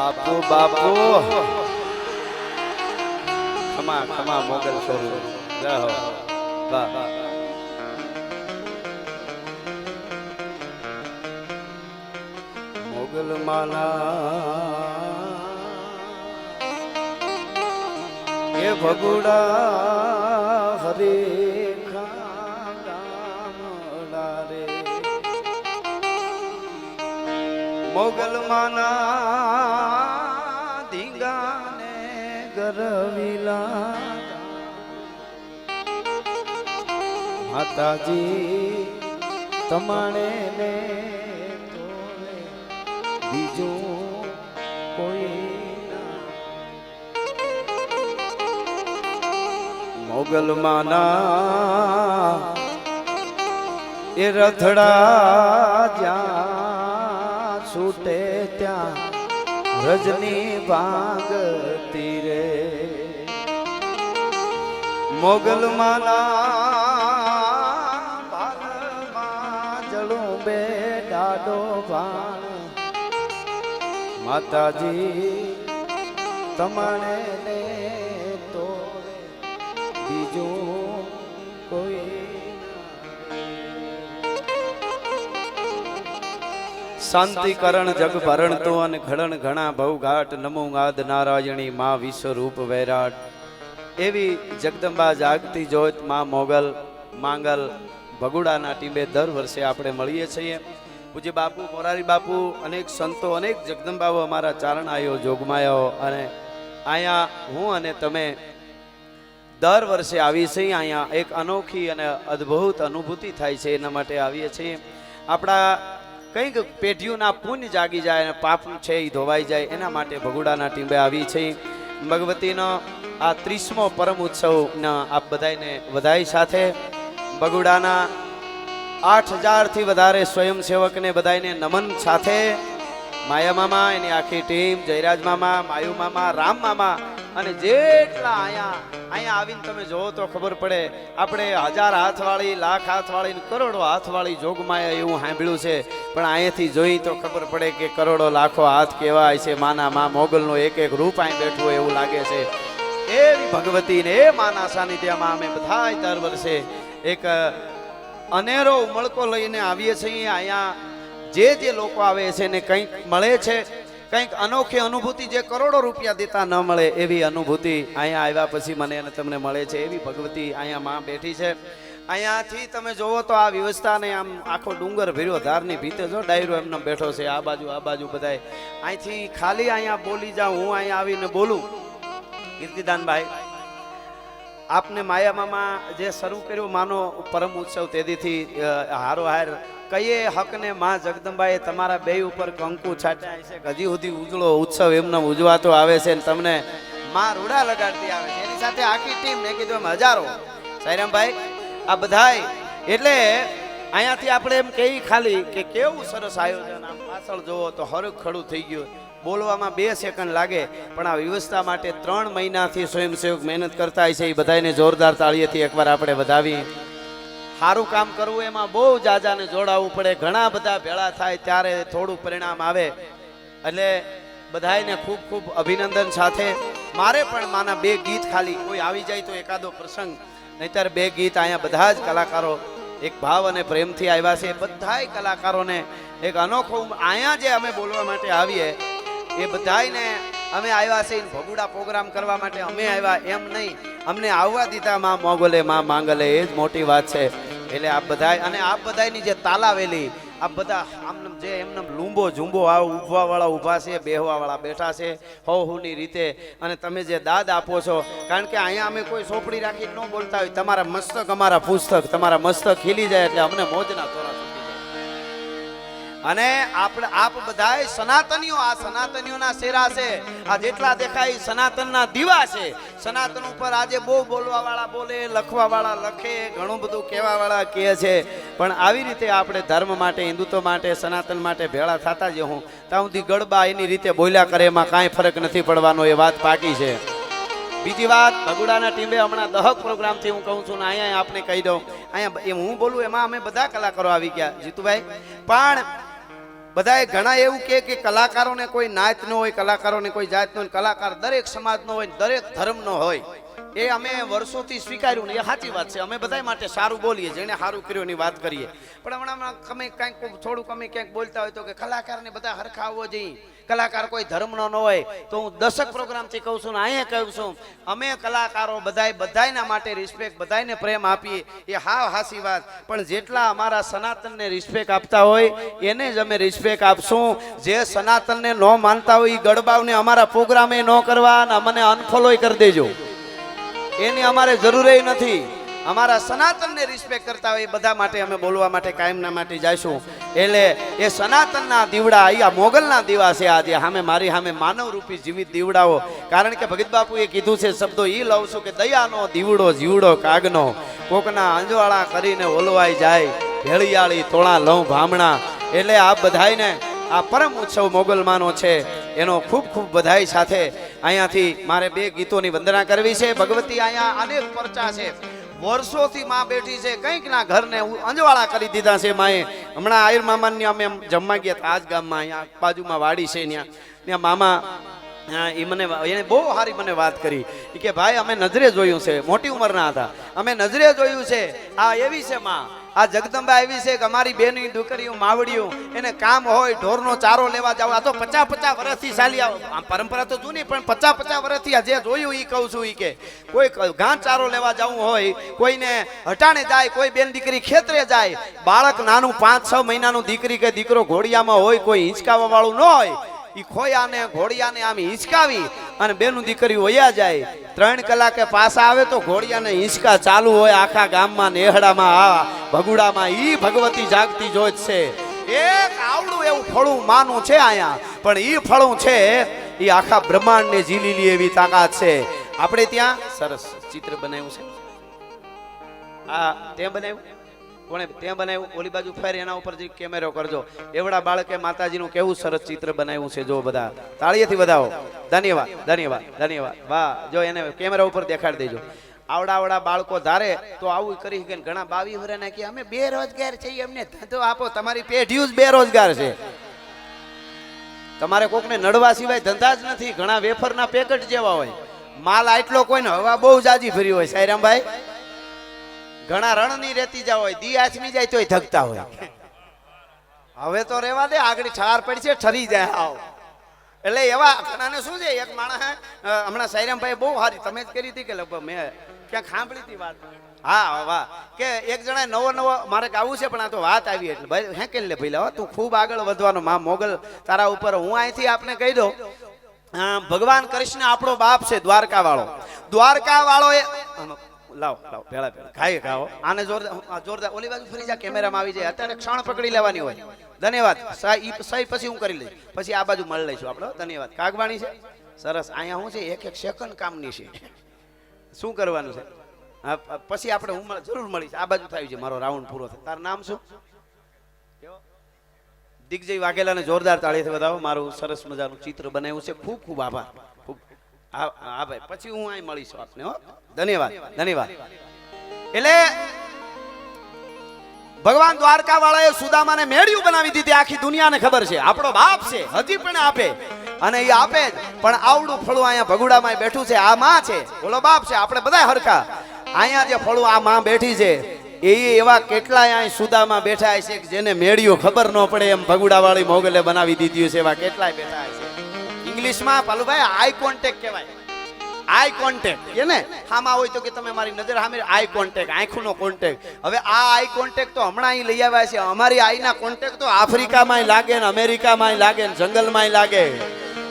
બાપુ બાપુ ખમા ખમા મોગલ સ્વરૂપ જય હો વાહ મોગલ માલા એ ભગુડા હરે ખામડા રે મોગલ માના ધીંગાને ગરવીલા માતાજી તમાણે ને તોલે બીજું કોઈ મોગલ માના એ રથડા જ્યાં છૂટે ત્યાં રજની ભાંગતી રે મોગલ માના ભાલમાં જળું બે ડાડો ભાણ માતાજી તમારે ને તો બીજું કોઈ શાંતિકરણ જગ ભરણ તો અને ઘડણ ઘણા ભવઘાટ નમો ગાદ નારાયણી માં વિશ્વરૂપ વૈરાટ એવી જગદંબા જાગતી જ્યોત માં મોગલ માંગલ ભગુડાના ટીમે દર વર્ષે આપણે મળીએ છીએ. પૂજ્ય બાપુ મોરારી બાપુ અનેક સંતો અનેક જગદંબાઓ અમારા ચારણાયો જોગમાયાઓ અને અહીંયા હું અને તમે દર વર્ષે આવી છીએ. અહીંયા એક અનોખી અને અદ્ભુત અનુભૂતિ થાય છે એના માટે આવીએ છીએ. આપણા કંઈક પેઢીઓના પુણ્ય જાગી જાય અને પાપ છે એ ધોવાઈ જાય એના માટે ભગુડાના ટીમે આવી છે. ભગવતીનો આ 30મો પરમ ઉત્સવના આપ બધાને વધાઈ સાથે ભગુડાના 8000 થી વધારે સ્વયંસેવકને બધાને નમન સાથે માયા મામા એની આખી ટીમ જયરાજ મામા માયુ મામા રામ મામા અને જેટલા અહીંયા આવીને તમે જોવો તો ખબર પડે આપણે 1000 હાથવાળી લાખ હાથવાળી કરોડો હાથવાળી જોગમાયા એવું સાંભળ્યું છે પણ અહીંયાથી જોઈ તો ખબર પડે કે કરોડો લાખો હાથ કેવાય છે. માના મા મોગલનો એક એક રૂપ અહીં બેઠું હોય એવું લાગે છે. એવી ભગવતીને એ માના સાનિધ્યમાં અમે બધા દર વર્ષે એક અનેરો ઉમળકો લઈને આવીએ છીએ. અહીંયા જે લોકો આવે છે ને કંઈક મળે છે, કંઈક અનોખી અનુભૂતિ જે કરોડો રૂપિયા દેતા ન મળે એવી અનુભૂતિ અહીંયા આવ્યા પછી મને અને તમને મળે છે. એવી ભગવતી અહીંયા માં બેઠી છે. અહીંયાથી તમે જોવો તો આ વ્યવસ્થાને આમ આખો ડુંગર ભર્યો ધારની ભીતે જો ડાયરો એમને બેઠો છે. આ બાજુ બધાય અહીંથી ખાલી અહીંયા બોલી જાઉં હું અહીંયા આવીને બોલું કીર્તિદાનભાઈ આપને માયા મામા જે શરૂ કર્યું માનો પરમ ઉત્સવ તેદીથી હારો હાર કઈએ હકને માં જગદંબાએ તમારા બે ઉપર કંકુ છાટ્યા છે. હજી સુધી ઉજળો ઉત્સવ એમને ઉજવાતો આવે છે ને તમને માં રૂડા લગાડતી આવે છે. એની સાથે આખી ટીમ મેં કીધું એમ હજારો સાઈરામભાઈ આ બધાય એટલે અહીંયાથી આપણે એમ કહી ખાલી કે કેવું સરસ આયોજન. આમ પાછળ જોવો તો હરખ ખડું થઈ ગયું. બોલવામાં 2 સેકન્ડ લાગે પણ આ વ્યવસ્થા માટે 3 મહિનાથી સ્વયંસેવક મહેનત કરતા હોય છે. એ બધાને જોરદાર તાળીઓથી એકવાર આપણે વધાવી. સારું કામ કરવું એમાં બહુ જાજાને જોડાવવું પડે. ઘણા બધા ભેળા થાય ત્યારે થોડું પરિણામ આવે. એટલે બધાને ખૂબ ખૂબ અભિનંદન સાથે મારે પણ માના 2 ગીત ખાલી કોઈ આવી જાય તો એકાદો પ્રસંગ નહીતર 2 ગીત અહીંયા બધા જ કલાકારો એક ભાવ અને પ્રેમથી આવ્યા છે. બધાય કલાકારોને એક અનોખો અહીંયા જે અમે બોલવા માટે આવીએ એ બધાને અમે આવ્યા છે ભગુડા પ્રોગ્રામ કરવા માટે અમે આવ્યા એમ નહીં, અમને આવવા દીધા માં મોગલે માં માંગલે એ જ મોટી વાત છે. એટલે આપ બધાય અને આપ બધાની જે તાલાવેલી આપ બધા આમ જે એમને લૂંબો ઝૂંબો ઉભવા વાળા ઊભા છે, બેહવા વાળા બેઠા છે હોની રીતે અને તમે જે દાદ આપો છો કારણ કે અહીંયા અમે કોઈ સોપડી રાખી ન બોલતા હોય. તમારા મસ્તક અમારા પુસ્તક, તમારા મસ્તક ખીલી જાય એટલે અમને મોજના તોરા અને આપ બધાય સનાતનીઓ આ સનાતનીઓના શેરા છે. આ જેટલા દેખાય સનાતનના દીવા છે. સનાતન ઉપર આજે બહુ બોલવા વાળા બોલે, લખવા વાળા લખે, ઘણું બધું કહેવા વાળા કહે છે પણ આવી રીતે આપણે ધર્મ માટે, હિન્દુત્વ માટે, સનાતન માટે ભેળા થતા જ હું ત્યાં સુધી ગડબા એની રીતે બોલ્યા કરે એમાં કાંઈ ફરક નથી પડવાનો. એ વાત પાકી છે. બીજી વાત ભગુડાના ટીમે હમણાં દહક પ્રોગ્રામથી હું કહું છું ને અહીંયા આપણે કહી દઉં અહીંયા હું બોલું એમાં અમે બધા કલાકારો આવી ગયા જીતુભાઈ પણ બધાએ ઘણા એવું કે કલાકારોને કોઈ નાત ન હોય, કલાકારોને કોઈ જાત ન હોય, કલાકાર દરેક સમાજનો હોય, દરેક ધર્મનો હોય. એ અમે વર્ષોથી સ્વીકાર્યું ને એ સાચી વાત છે. અમે બધા માટે સારું બોલીએ, જેને સારું કર્યું એની વાત કરીએ. પણ હમણાં તમે કંઈક થોડુંક અમે ક્યાંક બોલતા હોય તો કે કલાકારને બધા હરખા આવવો જોઈએ, કલાકાર કોઈ ધર્મનો ન હોય. તો હું દશક પ્રોગ્રામથી કહું છું ને અહીંયા કહું છું, અમે કલાકારો બધાયના માટે રિસ્પેક્ટ, બધાયને પ્રેમ આપીએ, એ હાવ હાસી વાત. પણ જેટલા અમારા સનાતનને રિસ્પેક્ટ આપતા હોય એને જ અમે રિસ્પેક્ટ આપશું. જે સનાતનને ન માનતા હોય એ ગડબાવને અમારા પ્રોગ્રામે ન કરવા અને અમને અનફોલો કરી દેજો, એની અમારે જરૂર નથી. અમારા સનાતનને રિસ્પેક્ટ કરતા હોય એ બધા માટે અમે બોલવા માટે કાયમના માટે જઈશું. એટલે એ સનાતનના દીવડા, અહીંયા મોગલના દીવા છે. આજે સામે મારી સામે માનવરૂપી જીવિત દીવડાઓ. કારણ કે ભગત બાપુએ કીધું છે શબ્દો એ લઉં છું કે દયાનો દીવડો જીવડો કાગનો, કોકના અંજવાળા કરીને ઓલવાઈ જાય, ભેળિયાળી તોળા લઉં ભામણા. એટલે આ બધાયને આ પરમ ઉત્સવ મોગલમાંનો છે એનો ખૂબ ખૂબ બધાઈ સાથે અહીંયાથી મારે 2 ગીતોની વંદના કરવી છે. ભગવતી અહીંયા અનેક પરચા છે, વર્ષોથી માં બેઠી છે, કંઈક ના ઘરને અંજવાળા કરી દીધા છે માએ. હમણાં આયર મામાની અમે જમવા ગયા હતા આજ ગામમાં, અહીંયા બાજુમાં વાડી છે, ત્યાં મામા એને બહુ સારી મને વાત કરી કે ભાઈ અમે નજરે જોયું છે, મોટી ઉંમરના હતા, અમે નજરે જોયું છે, આ એવી છે માં, આ જગદંબા એવી છે કે અમારી બેની દીકરીઓ માવડીઓ એને કામ હોય ઢોરનો ચારો લેવા જાવ. આ તો 50 વર્ષથી ચાલી આમ પરંપરા તો જૂની, પણ 50 વર્ષથી આ જે જોયું એ કહું છું. કે કોઈ ઘાસ ચારો લેવા જવું હોય, કોઈને હટાણે જાય, કોઈ બેન દીકરી ખેતરે જાય, બાળક નાનું 5-6 મહિનાનું દીકરી કે દીકરો ઘોડિયામાં હોય, કોઈ હિંચકાવા વાળું ન હોય, ઈ ખોયાને ઘોડિયાને આમ હિંચકાવી અને બેનું દીકરી વયા જાય. 3 કલાકે પાછા આવે તો ઘોડિયાને હિંચકા ચાલુ હોય આખા ગામમાં, નેહડામાં, આ ભગુડામાં. ઈ ભગવતી જાગતી જોત છે. એક આવડું એવું ફળું માનું છે અહીંયા, પણ ઈ ફળું છે ઈ આખા બ્રહ્માંડને ઝીલી લે એવી તાકાત છે. આપણે ત્યાં સરસ ચિત્ર બનાવ્યું છે. આ તે બનાવ્યું કોણે? તે બનાવ્યું. ઓલી બાજુ ફેર એના ઉપર જે કેમેરો કરજો. એવડા બાળકે માતાજીનું કેવું સરસ ચિત્ર બનાવ્યું છે. જો બધા તાળીએથી વધાવો. ધન્યવાદ, ધન્યવાદ, ધન્યવાદ. વાહ, જો એને કેમેરા ઉપર દેખાડી દેજો. આવડા બાળકો ધારે તો આવું કરી કે ઘણા 22 વર્ષના કે અમે બેરોજગાર છીએ, અમને ધંધો આપો. તમારી પેઢી જ બેરોજગાર છે. તમારે કોકને નડવા સિવાય ધંધા જ નથી. ઘણા વેફરના પેકેટ જેવા હોય, માલ આટલો કોઈને હવા બહુ જાજી ફરી હોય. સાયરામભાઈ ઘણા રણની રેતી જાવ હોય, દી આચમી જાય તોય ધગતા હોય. હવે તો રેવા દે, આગળ ઠાર પડી છે, ઠરી જાય આવ. એટલે એવા ઘણાને શું છે, એક માણસ હમણાં સાયરામભાઈ બહુ સારી તમે જ કરી હતી કે લગભગ મેં ક્યાંક સાંભળી હતી વાત. હા વાહ, કે એક જણા નવો મારે ગાવું છે, પણ આ તો વાત આવી એટલે ભાઈ હે કે લે ભાઈ તું ખૂબ આગળ વધવાનો માં મોગલ તારા ઉપર. હું અહીંથી આપને કહી દઉં, ભગવાન કૃષ્ણ આપણો બાપ છે, દ્વારકા વાળો એ લાવ ભેળા ખાઈ ખાઓ આને જોરદાર. ઓલી બાજુ ફરી જા, કેમેરામાં આવી જાય. અત્યારે ક્ષણ પકડી લેવાની હોય. ધન્યવાદ. સહી પછી હું કરી લઈશ, પછી આ બાજુ મળી લઈશું આપણે. ધન્યવાદ. કાગવાણી છે સરસ. અહીંયા શું છે, એક સેકન્ડ કામની છે. શું કરવાનું છે પછી આપણે હું જરૂર મળીશ. આ બાજુ થયું છે મારો રાઉન્ડ પૂરો થાય. તારું નામ શું? દિગ્જય વાઘેલાને જોરદાર તાળીથી વધાવો. મારું સરસ મજાનું ચિત્ર બનાવ્યું છે. ખૂબ ખૂબ આભાર. હા ભાઈ, પછી હું અહીં મળીશું આપને. હો, ધન્યવાદ, ધન્યવાદ. એટલે ભગવાન દ્વારકા વાળાએ સુદામાને મેળ્યું બનાવી દીધી. આખી દુનિયાને ખબર છે આપણો બાપ છે, હજી પણ આપે અને એ આપે જ. પણ આવડું ફળું અહીંયા ભગુડામાં બેઠું છે, આ માં છે, બોલો બાપ છે. આપણે બધા હરખા. અહીંયા જે ફળું આ માં બેઠી છે એ એવા કેટલાય અહીં સુદામાં બેઠા છે કે જેને મેળ્યું ખબર ન પડે એમ ભગુડા વાળી મોગલે બનાવી દીધી છે. એવા કેટલાય બેઠા છે. ઇંગ્લિશમાં પાલુભાઈ આઈ કોન્ટેક્ટ કહેવાય. આઈ કોન્ટેક્ટ કે ને હામાં હોય તો કે તમે મારી નજર સામે, આઈ કોન્ટેક્ટ, આંખનો કોન્ટેક્ટ. હવે આ આઈ કોન્ટેક્ટ તો હમણાં અહીં લઈ આવ્યા છે. અમારી આઈના કોન્ટેક્ટ તો આફ્રિકામાંય લાગે ને અમેરિકામાંય લાગે ને જંગલમાંય લાગે.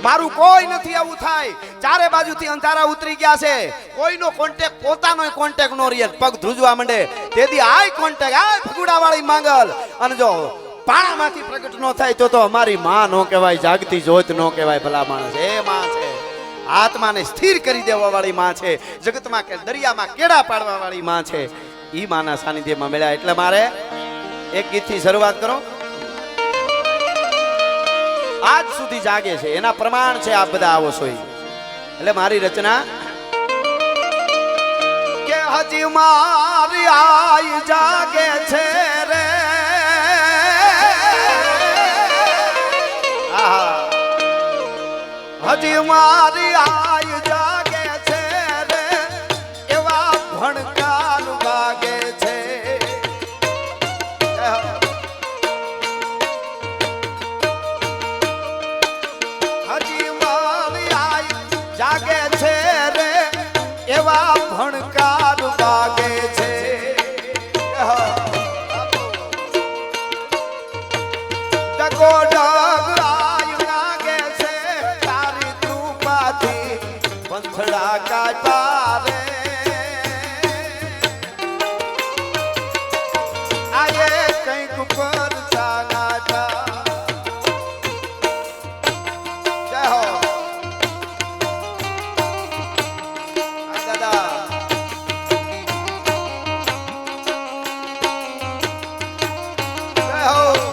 મારું કોઈ નથી આવું થાય. ચારે બાજુથી અંધારા ઉતરી ગયા છે. કોઈનો કોન્ટેક્ટ પોતાનો કોન્ટેક્ટ નો રહે, પગ ધ્રુજવા માંડે. તેથી આઈ કોન્ટેક્ટ, આ ભગુડા વાળી માંગલ. અને જો પાણામાંથી પ્રગટ ન થાય તો અમારી માં નો કહેવાય, જાગતી જોત નો કહેવાય. ભલા માણસ એ માં છે, આત્માને સ્થિર કરી દેવા વાળી માં છે, જગતમાં કે દરિયામાં કેડા પાડવા વાળી માં છે. ઈ માના સાનિધ્યમાં મળ્યા એટલે મારે એક ગીતથી શરૂઆત કરો. આજ સુધી જાગે છે એના પ્રમાણ છે. આપ બધા આવો છો એટલે મારી રચના કે હજી મારી આઈ જાગે છે રે, હજી મારી આય જાગે છે રે એવા ભણકાર વાગે છે હજી મારી આય જાગે છે રે એવા ભણકાર વાગે છે ડગો ડગ આય લાગે છે તારી કૃપાથી પંથડા કાઢા રે આયે કંઈક પર ચાગાતા જય હો દાદા જય હો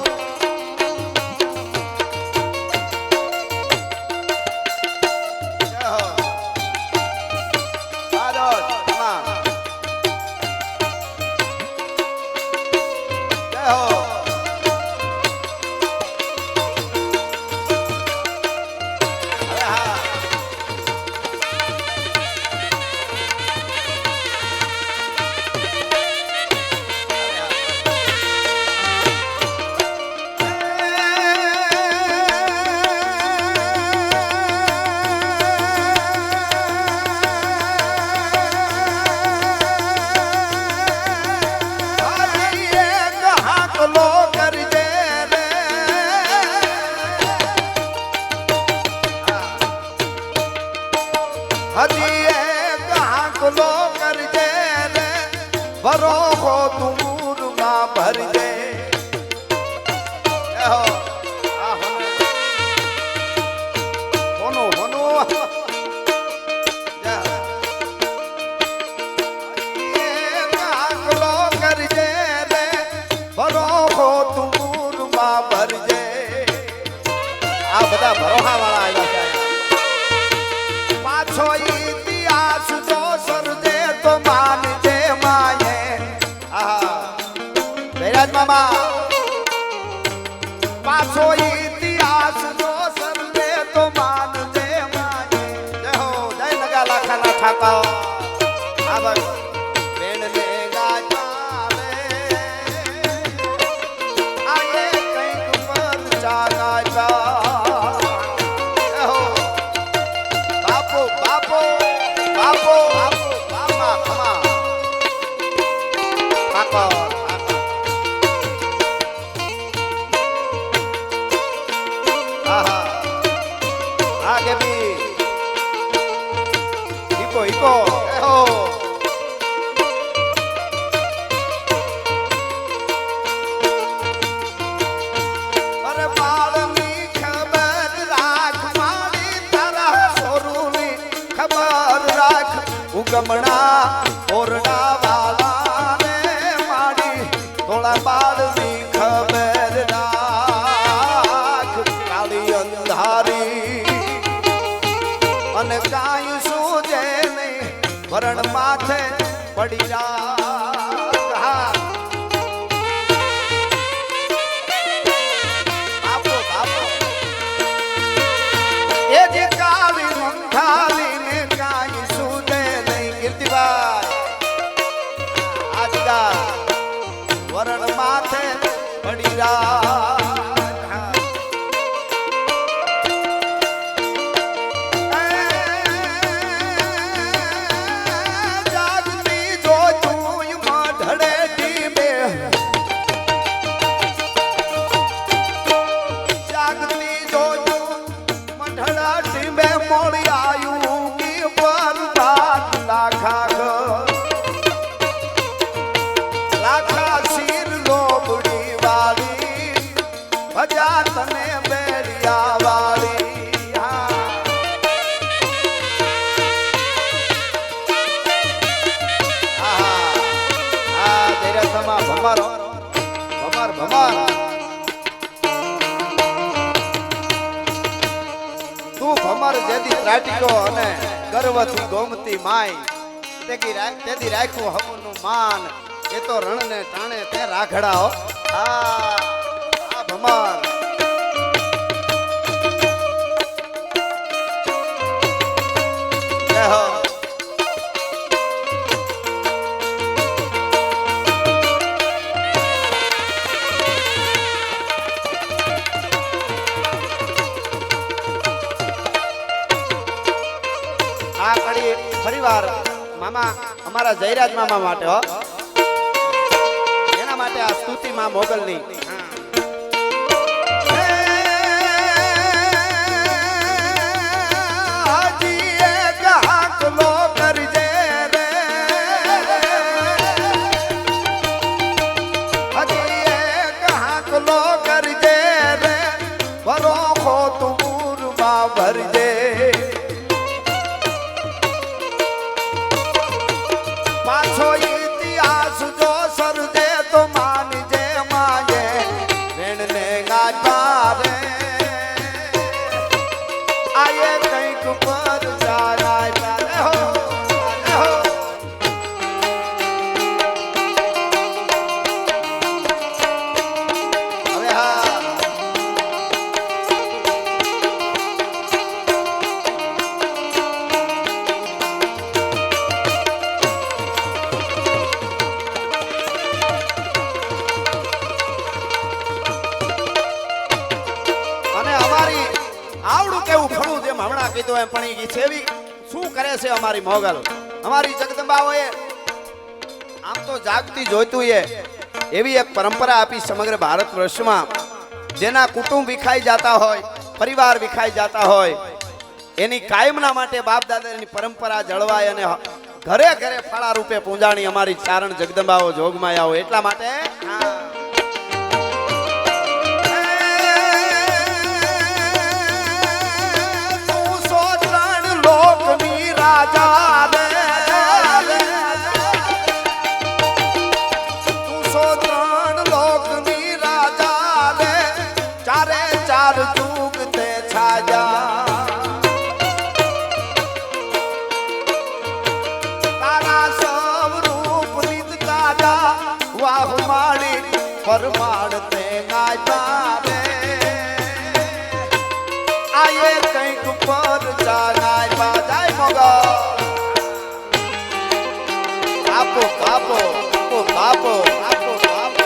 હજી એક હાકલો કરજે રે ભરો હો તુમુરમાં ભરજે હોનો હોનો એક હાકલો કરજે રે ભરો હો તુમુરમાં ભરજે આ બધા ભરોહા વાળા આવ્યા છે પાછો ઇતિહાસ જો સરજે તો માનજે માયે બેરાજ મામા પાછો ઇતિહાસ જો સરજે તો માનજે માયે જય હો જય નગા લાખાના ઠાકા આ બસ બેનને ગાતા રે આયે કંઈક પર ચાગાતા બાપો બાપો બાપો બાપા ખમા બાપા આહા આગે બી ઈકો ઈકો એહો અરે બાળની ખબર રાખ મારી તારા સોરુની ખબર રાખ ઉગમણા ઓરડા વાલા ને માડી થોડા બાળની ખબર રાખ કાળી અંધારી અને કાંઈ સૂજે નહીં વરણ માથે પડી જા બાપો બાપો એ જે કાળી મંથાલી ને કાંઈ સૂજે નહીં કીર્તિભાઈ આજગા વરણ માથે પડી જા જાગતી જો તું મઢડે ટીમે જાગતી જો તું મઢડા ટીમે મોડી આયું કી પર બાત લાખા લાખા શીર લોબડી વાળી ભજા તને બેરિયા વાળી ભમાર ભમાર ભમાર તું ભમર જેદી ત્રાટિકો અને ગર્વથી ગોમતી માય તેથી રાખ્યું હમનું માન એ તો રણને ટાણે તે રાખડા હો આ ભમર આમાં અમારા જયરાજ મામા માટે હો, એના માટે આ સ્તુતિ માં મોગલની. ભરજે પાછો ઇતિહાસ જો સરજે તો માનજે માગે વેણને ગાતા રે આયે કંઈક પર જાય હો હવે હા કીધું એમ પણ ઈ છેવી શું કરે છે અમારી મોગલ અમારી જગદંબાઓએ આમ તો જાગતી જોઈતું એવી એક પરંપરા આપી સમગ્ર ભારત વર્ષમાં જેના કુટુંબ વિખાઈ જતા હોય પરિવાર વિખાઈ જતા હોય એની કાયમના માટે બાપ દાદાની પરંપરા જળવાય અને ઘરે ઘરે ફાળા રૂપે પૂંજાણી અમારી ચારણ જગદંબાઓ જોગમાયા હોય એટલા માટે રાજા રે તું સો ત્રણ લોકની રાજા રે ચારે ચાર યુગ તે છાજા તારા સૌ રૂપ નિત તાજા વાહ માળી પરમાણ તે ગાતા રે આયે કંઈક પર જાનાય બાજાય આપો કાપો આપો કાપો આપો કાપો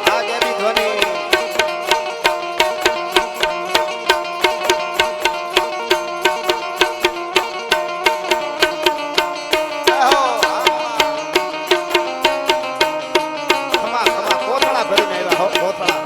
આગે બી ધ્વનિ કોથળા ભરીને આવ્યા હો કોથળા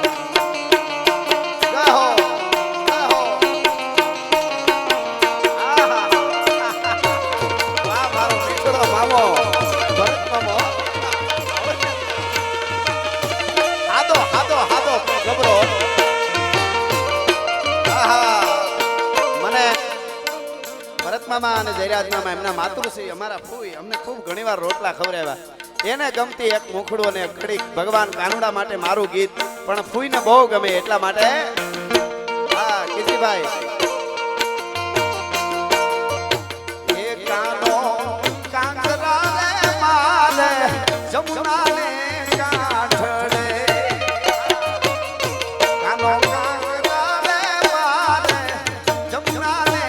મામા અને જયરાજ મામા એમના માતૃશ્રી અમારા ફૂઈ અમને ખૂબ ઘણીવાર રોટલા ખવડાવ્યા એને ગમતી એક મુખડું અને એક ઘડીક ભગવાન કાનુડા માટે મારું ગીત પણ ફૂઈને બહુ ગમે એટલા માટે હા કીર્તિભાઈ એ કાનો કાંકરા રે મારે જમુના ને કાંઠડે કાનો કાંકરા રે મારે જમુના ને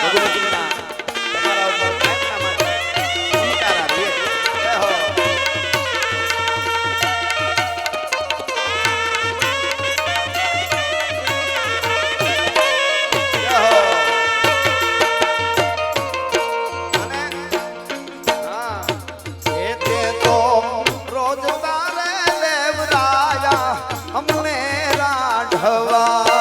ભગવતીના તમારા ઉપર કાયમના માટે અંકારા રે જય હો જય હો અને હા એ તે તો રોજ તારે લેવરાયા અમને રાઢવા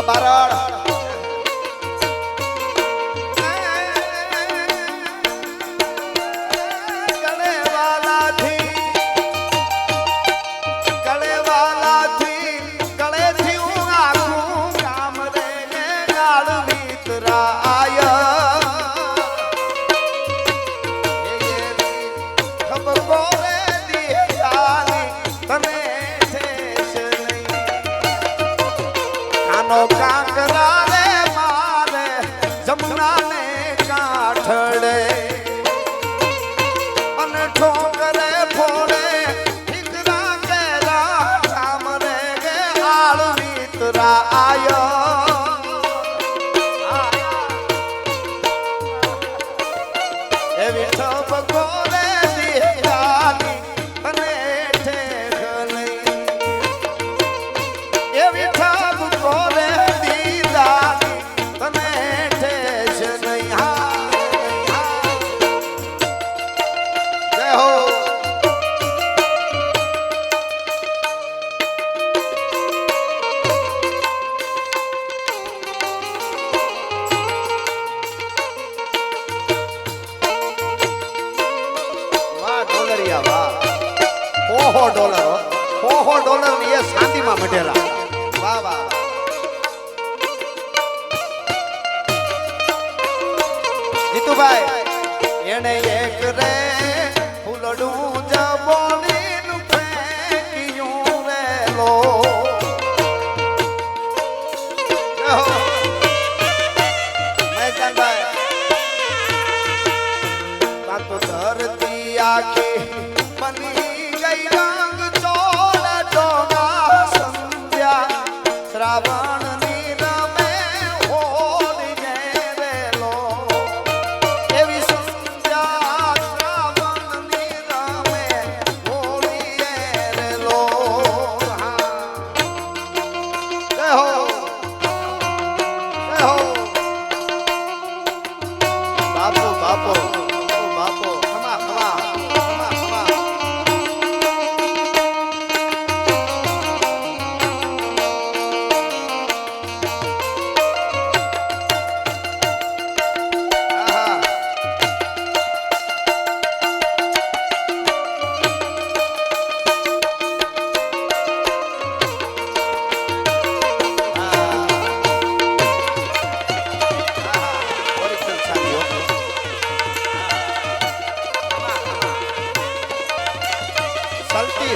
માં બારડ કાંકરા રે મારે જમુના ને કાંઠડે અને ઠોકરે ફોડે ઠીકરા કેરા કામ રે ગે આળ મિત્રા આયો એવી ઠપકો રે દિયાની અને ઠેકલઈ એવી ઠપકો રે $400 ની એ શાંતિમાં મઢેલા વાહ વાહ જીતુભાઈ એને એક રે ફૂલડું જબોડીનું ફેંક્યું રે લો મહેશભાઈ તા તો ધરતી આખી બની ગઈ રંગ ચોળ ડોગા સંધ્યા શ્રાવણ ની રમે હોળી ને રેલો એવી સંધ્યા શ્રાવણ ની રમે હોળી ને રેલો જય હો બાપો બાપો બાપો ખમા ખમા ખમા ખમા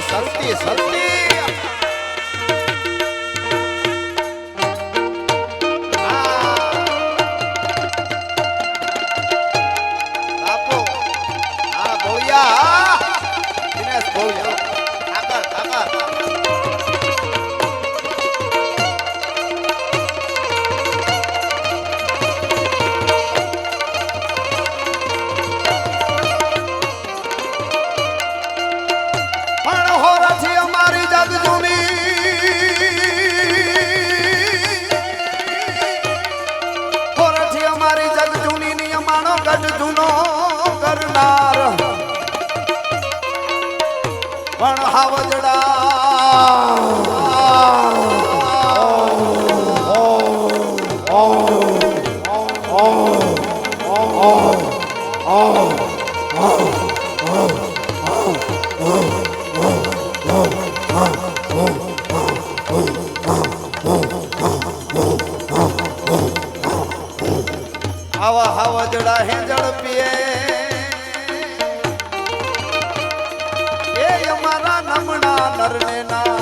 સલતી સલતી બાપો આ બોલિયા દિનેશ બોલિયા આગળ આગળ પણ આવા હાવજડા હે ઝડપીએ એ અમારા નમણા નરને ના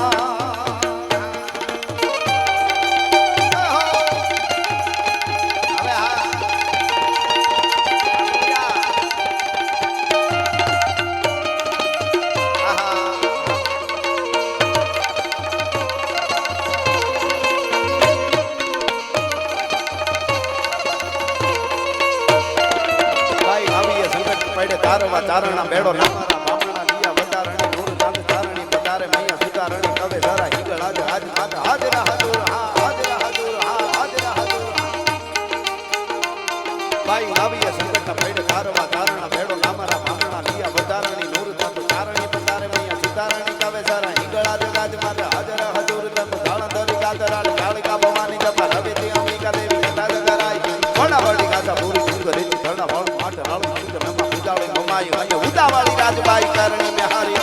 તારવા ચારણા બેડો નામારા બામણા દિયા વધારણી ગુણ ચાંદ ચારણી પધારે મૈયા સુધારણી કવે ધરા ઈગળ આજ આજ આજ હાજરા હાજર હા હાજરા હાજર હા હાજરા હાજર ભાઈ આવીએ સંકટના પેડે તારવા ચારણા બેડો નામારા બામણા દિયા વધારણી ગુણ ચાંદ ચારણી પધારે મૈયા સુધારણી કવે ધરા ઈગળ આજ આજ મારા હાજરા હાજર તમ ગાળ ધરી ગાદરાળ કાળિકા ભવાની જપા રાજબાઈ કરણી બિહારી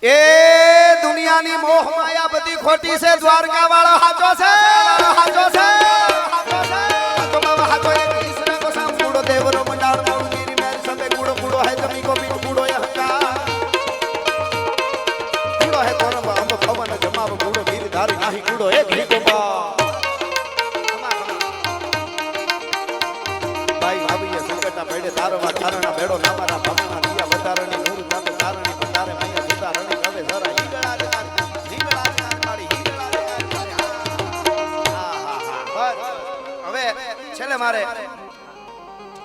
એ દુનિયાની મોહ માયા બધી ખોટી છે દ્વારકા વાળો હાચો છે હાચો છે હાચો બાબા હાચો એક ઈસરા કો સામ કૂડો દેવરો મંડાળ મોર ગીરી મેર સબે કૂડો કૂડો હે જમી કો પીટ કૂડો એ હકા કૂડો હે કોરમ અંબ પવન જમાવ કૂડો ગીરી ધારી નાહી કૂડો એ ઘી કો બા ભાઈ ભાભી એ સંકટા પડે તારવા તારણા બેડો નામારા ભમણા દિયા બતારણી નૂર નામે તારણી બતારે મૈયા સુતારણી કવે જરા હીગળા મારી હવે છેલ્લે મારે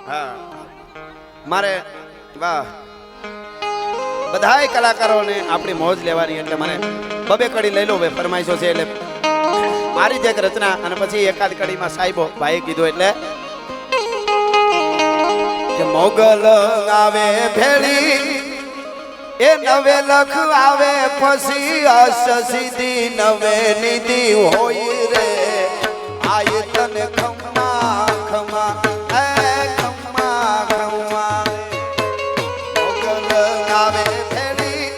હા મારે વાહ બધાય કલાકારોને આપણી મોજ લેવાની એટલે મને બબે કડી લઈ લો વે ફરમાઈશો છે એટલે મારી જ એક રચના અને પછી એકાદ કડીમાં સાહેબો ભાઈએ કીધું એટલે કે મોગલ આવે ભેળી એ નવે લખ આવે પછી અસ સીધી નવે નિધિ હોય રે આય તને ખમ્મા ખમ્મા એ ખમ્મા ખમ્મા મોગલ આવે ભેળી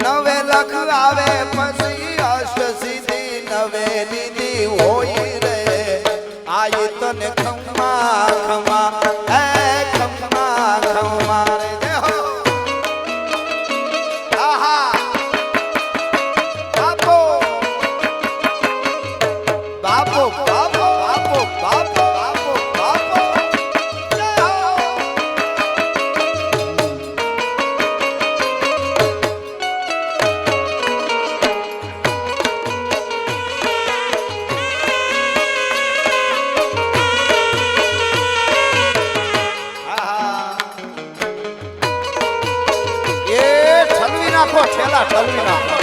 નવે લખ આવે પછી અસ સીધી નવે નિધિ હોય રે આય તને ખમ્મા ખમ્મા એ ખમ્મા ખમ્મા રે દેહો આહા બાપો બાપો બાપો બાપો બાપો બાપો બાપો દેહો નાખો છેલા ઠલવી નાખો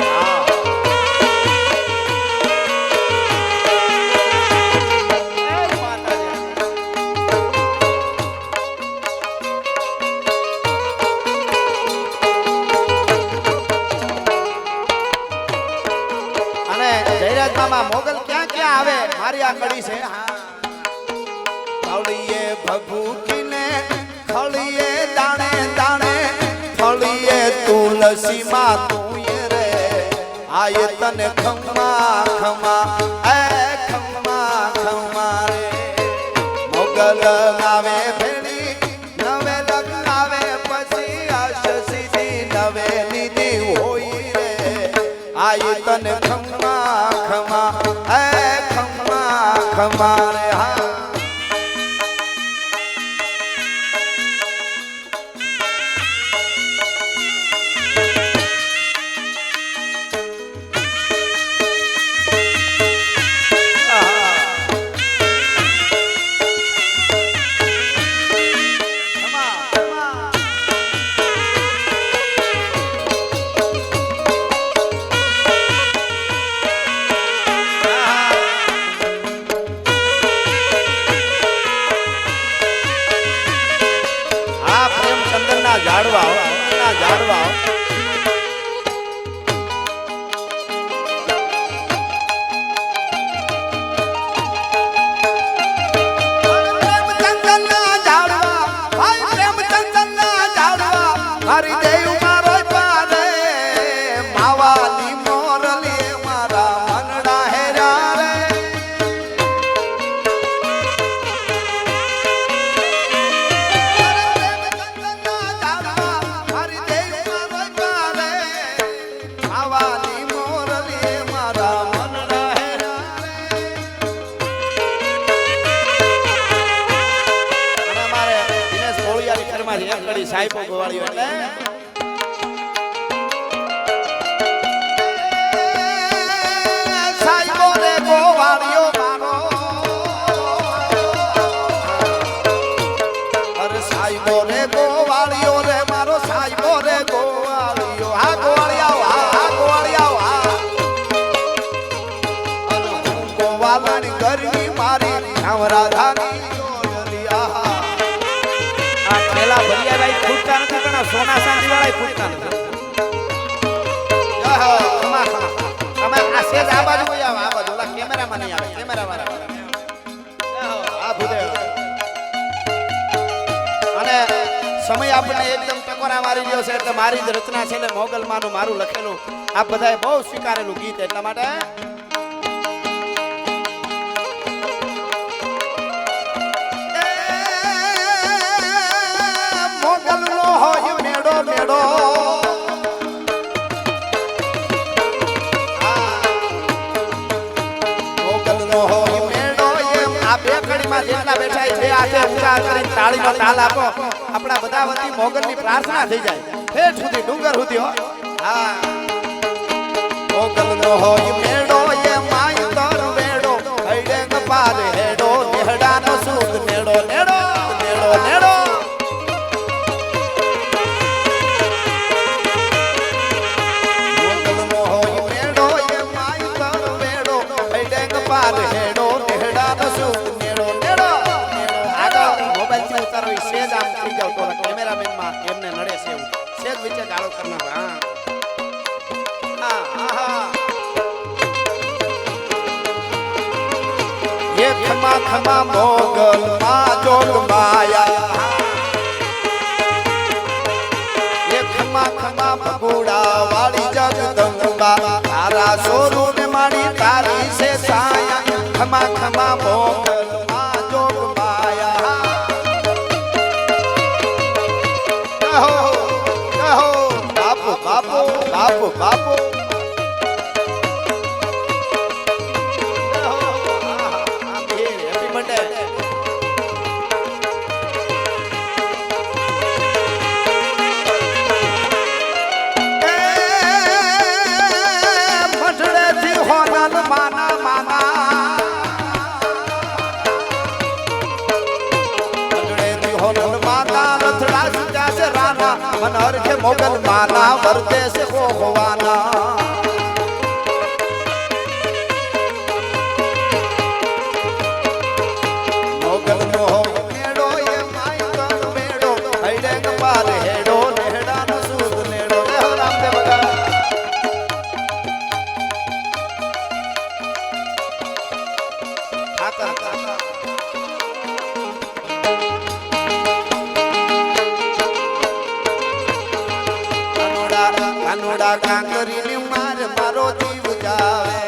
અને જયરાજ મામા મોગલ ક્યાં ક્યાં આવે મારી આ કડી છે ખળીએ ભભૂકીને ખળીએ દાણે દાણે ખળીએ તુલસી માં તું રે આય તને ખમ્મા ખમ્મા એ ખમ્મા ખમ્મા રે મોગલ આવે ભેળી નવે લગ આવે પછી આશ સીધી નવે નિધિ હોય રે આય તને ખમ્મા ખમ્મા એ ખમ્મા ખમ્મા રે હા જાડવા જાડવા મારી દેવ મારો પાદે માવાલી મોરલી મારા મનડા હેરા રે મારી દેવ મારો સાહેબો ગોવાળીઓ એટલે સાહેબો રે ગોવાળીઓ મારો અરે સાહેબો રે ગોવાળીઓ રે મારો સાહેબો રે ગોવાળીઓ આ ગોવાળિયા આ ગોવાળિયા અરે હું ગોવાળાની ગરમી મારી રાધાની આ ખેલા ભરિયાભાઈ ખૂટતા નથી પણ આ સોના ચાંદી વાળા ખૂટતા નથી. તમે આ સેજ આ બાજુ કોઈ આવો આ બાજુ ઓલા કેમેરામાં નહીં આવે કેમેરા વાળા આ ભૂદેવ અને સમય આપણને એકદમ ટકોરા મારી રહ્યો છે એટલે મારી જ રચના છે ને મોગલમાંનું મારું લખેલું આ બધાએ બહુ સ્વીકારેલું ગીત એટલા માટે મોગલનો હોય મેડો મેડો મોગલનો હોય મેડો એમ આ બે કડીમાં જેટલા બેઠા છે બે હાથે ઊંચા કરીને તાળીનો તાલ આપો આપણા બધા વતી મોગલની પ્રાર્થના થઈ જાય ઠેઠ સુધી ડુંગર સુધી હો હા મોગલનો હોય મેડો એ માય તર વેડો હૈડે કપાર હેડો નેહડાનો સૂદ નેડો નેડો નેડો નેડો મોગલનો હોય મેડો એ માય તર વેડો હૈડે કપાર હેડો નેહડાનો સૂદ નેડો નેડો આગળ મોબાઈલ થી ઉતારો સેજ આમ થઈ જાવ તો કેમેરામેન માં એમને નડે છે એવું સેજ વિચે ગાળો કરના હા ये खमा खमा मोगल मा जोग माया ये खमा खमा बगुड़ा वाली जगदम्बा तारा सोरू ने मारी तारी से साया खमा खमा मोगल मा जोग माया कहो कहो बापू बापू बापू बापू मनहर के मोगल माना वरदे से होवाना मोगल नो मेड़ो ये माई तन मेड़ो हईडे कपार हेडो नेहड़ा न सूद नेड़ो रे हो रामदेव बगा आका कानोड़ा कांकरी ने मार मारो जीव जावे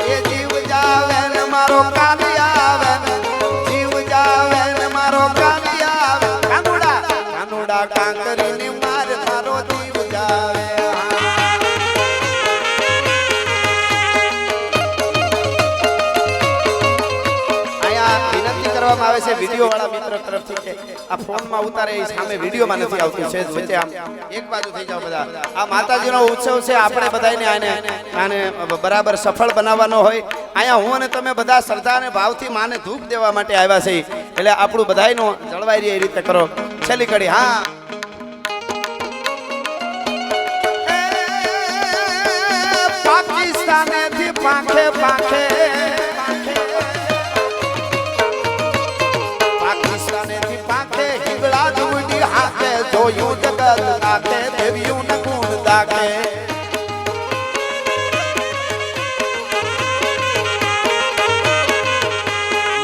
ये जीव जावे न मारो काली आवे जीव जावे न मारो काली आवे कानोड़ा कानोड़ा कांकरी ने मार मारो जीव जावे आया विनती કરવામાં આવે છે વિડિયો વાળા મિત્ર તરફથી કે આ ફોન માં ઉતારે એ સામે વિડિયો માં નથી આવતું છે વચ્ચે આમ એક બાજુ થઈ જાવ બધા આ માતાજીનો ઉત્સવ છે આપણે બધાને આને બરાબર સફળ બનાવવાનો હોય આયા હું અને તમે બધા શ્રદ્ધા અને ભાવથી માને ધૂપ દેવા માટે આવ્યા છે એટલે આપણું બધાયનો જળવાઈ રહે એ રીતે કરો છેલ્લી કડી હા પાકિસ્તાનેથી પાંખે પાંખે જોયું જગત નાખે દેવ્યું ન ગુણ દાખે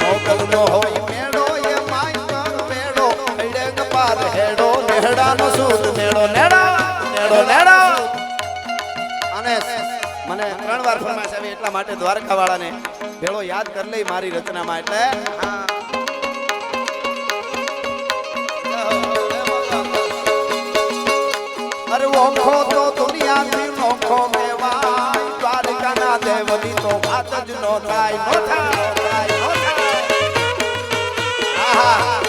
મોગલ નો હોય મેળો એ માય કર મેળો હૈડે કપાર હેડો નેહડા નો સૂદ મેળો નેડા નેડો નેડો અને મને 3 વાર ફરમાઈશ આવી એટલા માટે દ્વારકા વાળાને ભેળો યાદ કરી લઈ મારી રચનામાં એટલે अरे वो खो तो दुनिया थी नोखो केवाय द्वारका ना देवली तो बात ज नो थाय नो थाय नो थाय नो थाय आहा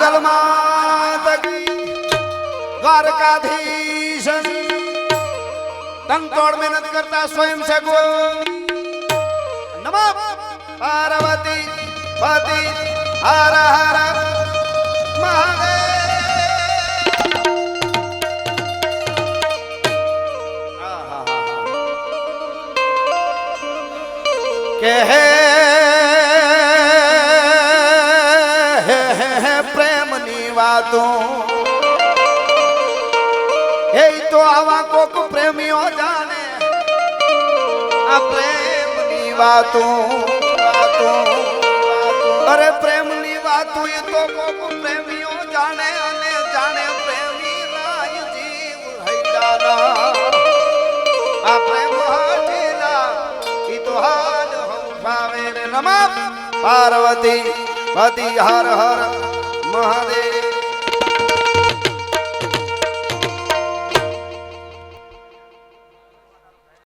મોગલ માત કી દ્વારકાધીશ તનતોડ મહેનત કરતા સ્વયં સેવકો નમઃ પાર્વતી પતિ હર હર મહાદેવ કે હે પ્રેમની વાતો એ તો આવા કોક પ્રેમીઓ જાણે આ પ્રેમની વાતો અરે પ્રેમની વાતો એ તો કોક પ્રેમીઓ જાણે અને જાણે પ્રેમી રાય જીવ હૈડાના આ પ્રેમ હટેલા ઈ તો હાલ હંફાવે રે નમઃ પાર્વતી પતિ હર હર મહાદેવ